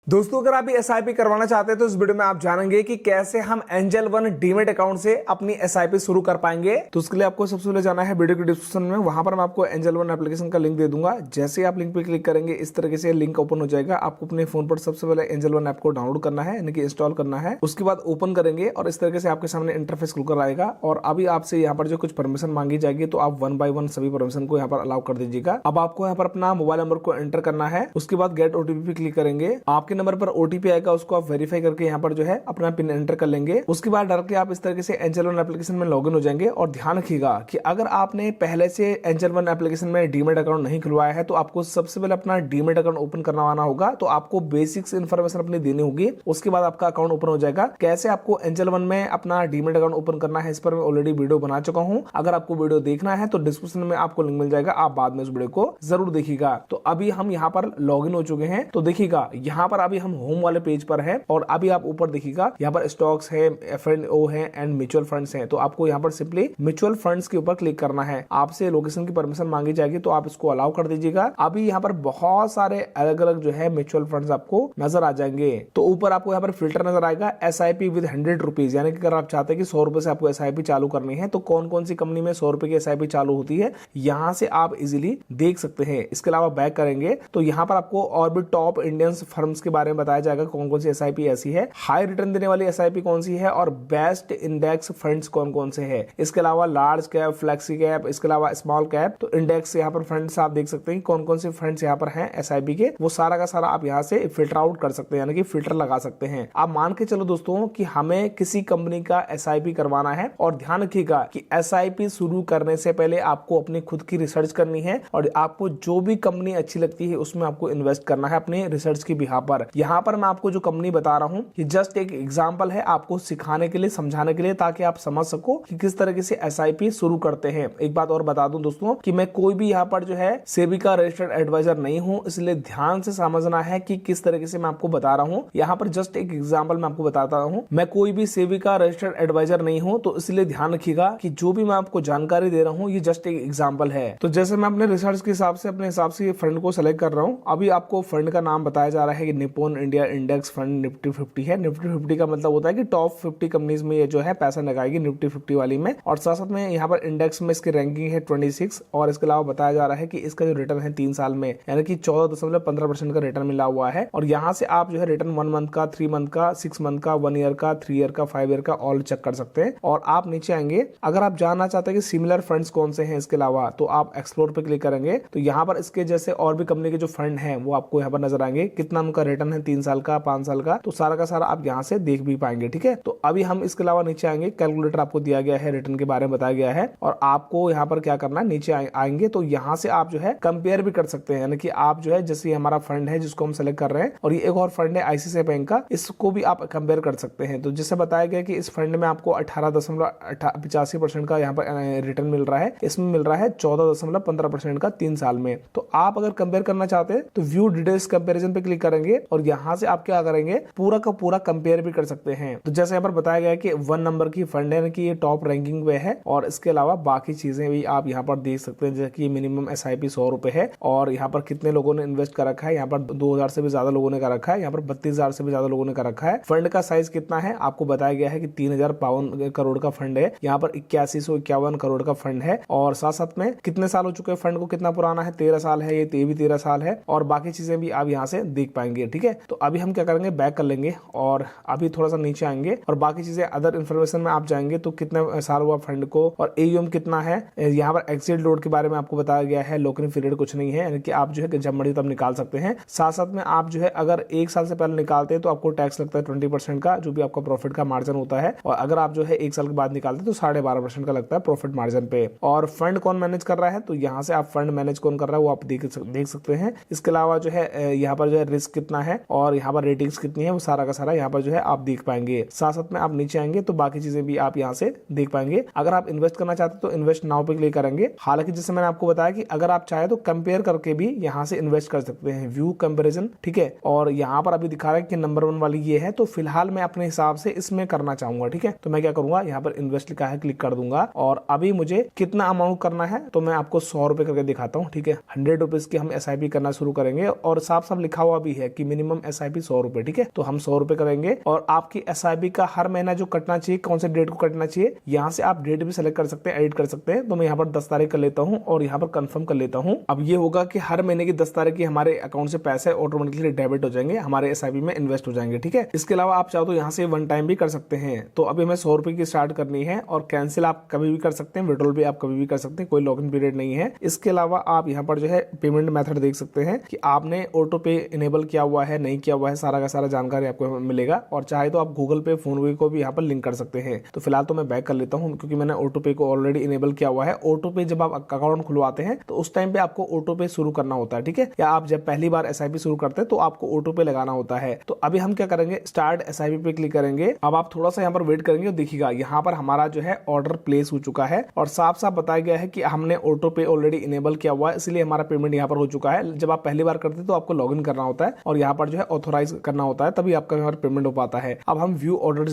दोस्तों अगर आप एसआईपी करवाना चाहते हैं तो इस वीडियो में आप जानेंगे कि कैसे हम एंजल वन डीमेट अकाउंट से अपनी एसआईपी शुरू कर पाएंगे। तो उसके लिए आपको सबसे पहले जाना है वीडियो के डिस्क्रिप्शन में, वहां पर मैं आपको एंजल वन एप्लीकेशन का लिंक दे दूंगा। जैसे आप लिंक पे क्लिक करेंगे इस तरीके से लिंक ओपन हो जाएगा। आपको अपने फोन पर सबसे पहले एंजल वन ऐप को डाउनलोड करना है, यानी कि इंस्टॉल करना है। उसके बाद ओपन करेंगे और इस तरीके से आपके सामने इंटरफेस खुलकर आएगा और अभी आपसे यहाँ पर जो कुछ परमिशन मांगी जाएगी तो आप वन बाय वन सभी परमिशन को यहाँ पर अलाउ कर दीजिएगा। अब आपको यहाँ पर अपना मोबाइल नंबर को एंटर करना है। उसके बाद गेट ओटीपी पे क्लिक करेंगे। आपके नंबर पर ओटीपी आएगा, उसको आप वेरीफाई करके यहाँ पर जो है अपना पिन एंटर कर लेंगे। उसके बाद डायरेक्टली आप इस तरीके से एंजल वन एप्लीकेशन में लॉगिन हो जाएंगे। और ध्यान रखिएगा कि अगर आपने पहले से एंजल वन एप्लीकेशन में डीमेट अकाउंट नहीं खुलवाया है तो आपको सबसे पहले अपना डीमेट अकाउंट ओपन करवाना होगा। तो आपको बेसिक्स इन्फॉर्मेशन अपनी देनी होगी, उसके बाद आपका अकाउंट ओपन हो जाएगा। कैसे आपको एंजल वन में अपना डीमेट अकाउंट ओपन करना है इस पर मैं ऑलरेडी वीडियो बना चुका हूँ। अगर आपको वीडियो देखना है तो डिस्क्रिप्शन में आपको लिंक मिल जाएगा, आप बाद में उस वीडियो को जरूर देखिएगा। तो अभी हम यहाँ पर लॉगिन हो चुके हैं। तो देखिएगा यहाँ पर अभी हम होम वाले पेज पर है और अभी आप ऊपर देखिएगा यहाँ पर स्टॉक्स है, F&O है एंड म्यूचुअल फंड्स हैं। तो आपको यहाँ पर सिंपली म्यूचुअल फंड्स के ऊपर क्लिक करना है। आपसे लोकेशन की परमिशन मांगी जाएगी तो आप इसको अलाउ कर दीजिएगा। अभी यहाँ पर बहुत सारे अलग अलग जो है म्यूचुअल फंड्स आपको नजर आ जाएंगे। तो ऊपर आपको यहाँ पर फिल्टर नजर आएगा SIP विद 100 रुपीज, यानी कि अगर आप चाहते हैं कि 100 रुपए से आपको SIP चालू करनी है तो कौन कौन सी कंपनी में 100 रुपए की SIP चालू होती है यहाँ से आप इजिली देख सकते हैं। इसके अलावा बैक करेंगे तो यहाँ पर आपको और भी टॉप इंडियन फर्म्स के बारे में बताया जाएगा कौन कौन सी SIP ऐसी है, हाई रिटर्न देने वाली SIP कौन सी है और बेस्ट इंडेक्स फंड्स कौन कौन से है। इसके अलावा लार्ज कैप, फ्लेक्सी कैप, इसके अलावा स्मॉल कैप, तो इंडेक्स यहाँ पर फंड्स आप देख सकते हैं कौन कौन से फंड्स यहाँ पर हैं SIP के, वो सारा का सारा आप यहाँ से फिल्टर आउट कर सकते हैं, यानी कि फिल्टर लगा सकते हैं। आप मान के चलो दोस्तों कि हमें किसी कंपनी का SIP करवाना है और ध्यान रखिएगा कि SIP शुरू करने से पहले आपको अपनी खुद की रिसर्च करनी है और आपको जो भी कंपनी अच्छी लगती है उसमें आपको इन्वेस्ट करना है अपने रिसर्च की बिहाफ पर। यहाँ पर मैं आपको जो कंपनी बता रहा हूँ ये जस्ट एक एग्जांपल है आपको सिखाने के लिए, समझाने के लिए, ताकि आप समझ सको कि किस तरीके से SIP शुरू करते हैं। एक बात और बता दूं दोस्तों कि मैं कोई भी यहाँ पर जो है सेबी का रजिस्टर्ड एडवाइजर नहीं हूँ, इसलिए ध्यान से समझना है कि किस तरीके से मैं आपको बता रहा हूँ। यहाँ पर जस्ट एक एग्जांपल मैं आपको बताता हूँ। मैं कोई भी सेबी का रजिस्टर्ड एडवाइजर नहीं हूँ, तो इसलिए ध्यान रखिएगा कि जो भी मैं आपको जानकारी दे रहा हूँ ये जस्ट एक एग्जाम्पल है। तो जैसे मैं अपने रिसर्च के हिसाब से अपने हिसाब से ये फंड को सेलेक्ट कर रहा हूँ। अभी आपको फंड का नाम बताया जा रहा है कि Nippon India index fund Nifty 50 है। निफ्टी 50 का मतलब होता है कि टॉप 50 कंपनीज में ये जो है पैसा लगाएगी निफ्टी 50 वाली में। और साथ साथ में यहाँ पर इंडेक्स में इसकी रैंकिंग है 26 और इसके अलावा बताया जा रहा है कि इसका जो रिटर्न है 3 साल में, यानी कि 14.15% का रिटर्न मिला हुआ है। और यहाँ से आप जो है रिटर्न 1 मंथ का, 3 मंथ का, 6 मंथ का, 1 ईयर का, 3 ईयर का, 5 ईयर का ऑल चेक कर सकते हैं। और आप नीचे आएंगे, अगर आप जानना चाहते हैं कि सिमिलर फंड्स कौन से हैं इसके अलावा, तो आप एक्सप्लोर पे क्लिक करेंगे तो यहाँ पर इसके जैसे और भी कंपनी के जो फंड हैं वो आपको यहाँ पर नजर आएंगे। कितना उनका रिटर्न है 3 साल का, 5 साल का, तो सारा का सारा आप यहाँ से देख भी पाएंगे। ठीक है, तो अभी हम इसके अलावा नीचे आएंगे, कैलकुलेटर आपको दिया गया है, रिटर्न के बारे में बताया गया है। और आपको यहाँ पर क्या करना है, नीचे आएंगे तो यहाँ से आप जो है कंपेयर भी कर सकते हैं, यानी कि आप जो है जैसे हमारा फंड है जिसको हम सेलेक्ट कर रहे हैं और ये एक और फंड है ICICI बैंक का, इसको भी आप कंपेयर कर सकते हैं। तो जिससे बताया गया कि इस फंड में आपको 18.85% का यहाँ पर रिटर्न मिल रहा है, इसमें मिल रहा है 14.15% का 3 साल में। तो आप अगर कंपेयर करना चाहते हैं तो व्यू डिटेल्स कंपेरिजन पे क्लिक करेंगे और यहाँ से आप क्या करेंगे, पूरा का पूरा कंपेयर भी कर सकते हैं। तो जैसे यहाँ पर बताया गया है कि 1 नंबर की फंड है कि ये टॉप रैंकिंग पे है और इसके अलावा बाकी चीजें भी आप यहाँ पर देख सकते हैं, जैसे कि मिनिमम SIP 100 रुपए है और यहाँ पर कितने लोगों ने इन्वेस्ट कर रखा है। यहाँ पर 2000 से भी ज्यादा लोगों ने कर रखा है, यहाँ पर 32,000 से भी ज्यादा लोगों ने कर रखा है। फंड का साइज कितना है आपको बताया गया है कि 3052 करोड़ का फंड है। यहाँ पर 8151 करोड़ का फंड है और साथ साथ में कितने साल हो चुके हैं फंड को, कितना पुराना है, 13 साल है, ये भी 13 साल है और बाकी चीजें भी आप यहाँ से देख पाएंगे। ठीक है, तो अभी हम क्या करेंगे, बैक कर लेंगे और अभी थोड़ा सा नीचे आएंगे और बाकी चीजें अदर इन्फॉर्मेशन में आप जाएंगे तो कितने साल हुआ फंड को और AUM कितना है। यहाँ पर एक्सिट लोड के बारे में आपको बताया गया है, लॉकिंग पीरियड कुछ नहीं है, यानी कि आप जो है जब मर्जी तब निकाल सकते हैं। साथ साथ में आप जो है अगर 1 साल से पहले निकालते हैं तो आपको टैक्स लगता है 20% का, जो भी आपका प्रॉफिट का मार्जिन होता है। और अगर आप जो है 1 साल के बाद निकालते हैं तो 12.5% का लगता है प्रॉफिट मार्जिन पे। और फंड कौन मैनेज कर रहा है, तो यहाँ से आप फंड मैनेज कौन कर रहा है वो आप देख सकते हैं। इसके अलावा जो है यहाँ पर जो है रिस्क कितना है और यहाँ पर रेटिंग्स कितनी है, वो सारा का सारा यहाँ पर जो है आप देख पाएंगे। साथ साथ में आप नीचे आएंगे तो बाकी चीजें भी आप यहाँ से देख पाएंगे। अगर आप इन्वेस्ट करना चाहते हैं तो इन्वेस्ट नाउ पे क्लिक करेंगे। हालांकि जैसे मैंने आपको बताया कि अगर आप चाहे तो कंपेयर करके भी यहाँ से इन्वेस्ट कर सकते हैं, व्यू कंपेरिजन। ठीक है, और यहाँ पर अभी दिखा रहा है कि नंबर 1 वाली ये है, तो फिलहाल मैं अपने हिसाब से इसमें करना चाहूंगा। ठीक है, तो मैं क्या करूंगा, यहाँ पर इन्वेस्ट लिखा है, क्लिक कर दूंगा और अभी मुझे कितना अमाउंट करना है तो मैं आपको 100 रुपए करके दिखाता हूँ। ठीक है, 100 रुपीज की हम SIP करना शुरू करेंगे और साफ साफ लिखा हुआ भी है कि मिनिमम SIP 100 रुपए, ठीक है। तो हम 100 रुपए करेंगे और आपकी SIP का हर महीना जो कटना चाहिए, कौन से डेट को कटना चाहिए, यहाँ से आप डेट भी सेलेक्ट कर सकते हैं, एडिट कर सकते हैं। तो मैं यहाँ पर 10 तारीख कर लेता हूँ और यहाँ पर कंफर्म कर लेता हूँ। अब ये होगा कि हर महीने की 10 तारीख की हमारे अकाउंट से पैसे ऑटोमेटिकली डेबिट हो जाएंगे, हमारे SIP में इन्वेस्ट हो जाएंगे, ठीक है। इसके अलावा आप चाहो तो यहाँ से वन टाइम भी कर सकते हैं। तो अभी हमें 100 रुपए की स्टार्ट करनी है और कैंसिल आप कभी भी कर सकते हैं, विड्रॉल भी आप कभी भी कर सकते हैं, कोई लॉगिन पीरियड नहीं है। इसके अलावा आप यहाँ पर जो है पेमेंट मेथड देख सकते हैं कि आपने ऑटो पे इनेबल किया हुआ है, नहीं किया हुआ है, सारा का सारा जानकारी आपको मिलेगा। और चाहे तो आप गूगल पे, फोन पे को भी यहाँ पर लिंक कर सकते हैं। तो फिलहाल तो मैं बैक कर लेता हूँ क्योंकि मैंने ऑटो पे को ऑलरेडी इनेबल किया हुआ है। ऑटो पे जब आप अकाउंट खुलवाते हैं तो उस टाइम पे आपको ऑटो पे शुरू करना होता है, ठीक है। या आप जब पहली बार SIP शुरू करते हैं तो आपको ऑटो पे लगाना होता है। तो अभी हम क्या करेंगे, स्टार्ट SIP पे क्लिक करेंगे। अब आप थोड़ा सा यहाँ पर वेट करेंगे, देखिएगा यहाँ पर हमारा जो है ऑर्डर प्लेस हो चुका है और साफ साफ बताया गया है कि हमने ऑटो पे ऑलरेडी इनेबल किया हुआ है, इसलिए हमारा पेमेंट यहाँ पर हो चुका है। जब आप पहली बार करते हैं तो आपको लॉगिन करना होता है और यहाँ पर जो है ऑथोराइज करना होता है, तभी आपका यहाँ पर पेमेंट हो पाता है। अब हम व्यू ऑर्डर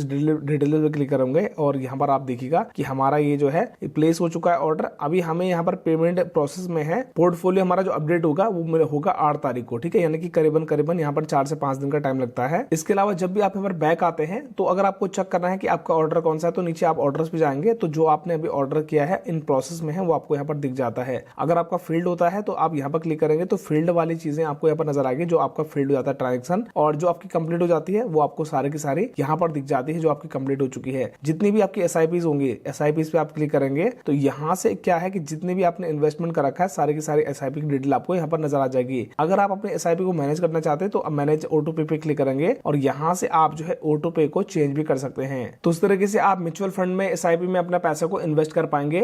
डिटेल पे क्लिक करेंगे और यहाँ पर आप देखिएगा कि हमारा ये जो है प्लेस हो चुका है ऑर्डर। अभी हमें यहाँ पर पेमेंट प्रोसेस में है। पोर्टफोलियो हमारा जो अपडेट होगा वो मेरा होगा 8 तारीख को, ठीक है। यानी कि करीबन यहाँ पर 4 से 5 दिन का टाइम लगता है। इसके अलावा जब भी आप यहाँ पर बैक आते हैं तो अगर आपको चेक करना है कि आपका ऑर्डर कौन सा है तो नीचे आप ऑर्डर्स पे जाएंगे तो जो आपने अभी ऑर्डर किया है इन प्रोसेस में है वो आपको यहाँ पर दिख जाता है। अगर आपका फील्ड होता है तो आप यहाँ पर क्लिक करेंगे तो फील्ड वाली चीजें आपको यहाँ पर नजर आएगी, जो आपका फील्ड हो जाता है ट्रांजेक्शन, और जो आपकी कंप्लीट हो जाती है वो आपको सारे की सारी यहाँ पर दिख जाती है जो आपकी कंप्लीट हो चुकी है। जितनी भी आपकी SIPs होंगी, SIPs पे आप क्लिक करेंगे तो यहाँ से क्या है कि जितने भी आपने इन्वेस्टमेंट कर रखा है सारे की सारी SIP की डिटेल आपको यहाँ पर नजर आ जाएगी। अगर आप अपने SIP को मैनेज करना चाहते हैं तो मैनेज ऑटो पे क्लिक करेंगे और यहाँ से आप जो है ऑटो पे को चेंज भी कर सकते हैं। तो इस तरीके से आप म्यूचुअल फंड में, SIP में अपना पैसा को इन्वेस्ट कर पाएंगे